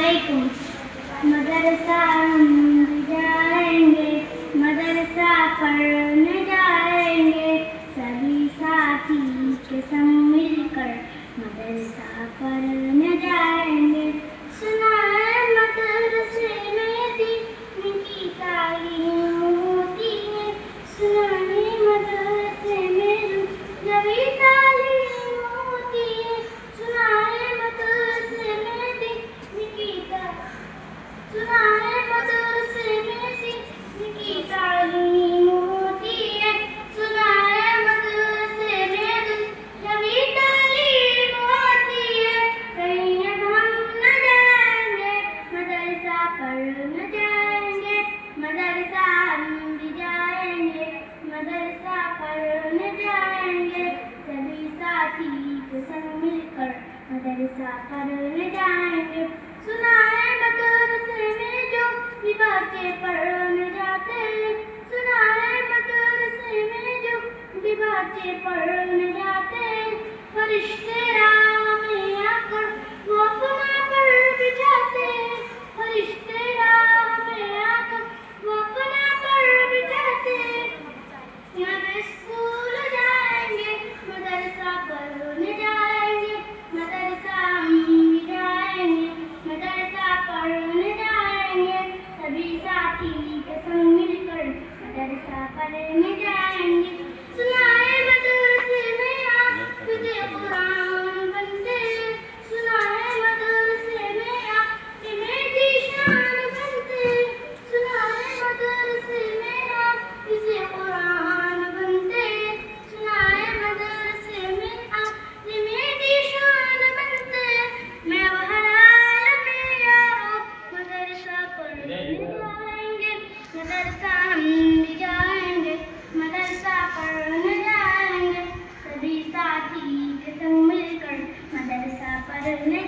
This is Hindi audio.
अस्सलामुअलैकुम। मदरसा हम भी जाएंगे, मदरसा पढ़ने जाएंगे, सभी साथी के संग मिलकर मदरसा पढ़ने जाएंगे। सुना है मदरसे में दीन की तालीम होती है, सुना है मदरसे में नबी तालीम होती है, सुना है मदरसे में दीन की सुना है मदरसे में दीन की तालीम होती है, सुना है मदरसे में नबी तालीम होती है। कहीं हम न जाएंगे, मदरसा पढ़ने जाएंगे, मदरसा हम भी जाएंगे, मदरसा पढ़ने जाएंगे, सभी साथी के संग मिलकर मदरसा पढ़ने जाएंगे। सुना है मदरसे में जो भी बच्चे पढ़ने जाते हैं, सुना है मदरसे में जो भी बच्चे पढ़ने जाते हैं, फरिश्ते राह में आकर वो अपना पर बिछाते हैं, फरिश्ते राह में आकर वो अपना पर बिछाते हैं। हम स्कूल जाएंगे, मदरसा पढ़ने जाएंगे, मदरसा हम भी जाएंगे, मदरसा पढ़ने जाएंगे, सभी साथी के संग मिलकर मदरसा पढ़ने जाएंगे। सुना है मदरसे में हाफिज़े कुरान बनते हैं, सुना है मदरसे में हाफिज़े ज़ीशान बनते हैं, सुना है मदरसे में हाफिज़े कुरान बनते हैं, सुना है मदरसे में हाफिज़े ज़ीशान बनते हैं। मैं वहराया में यारो मदरसा पढ़ने जाएंगे, मदरसा हम भी जाएंगे, मदरसा पढ़ने जाएंगे, सभी साथी के संग मिलकर मदरसा पढ़ने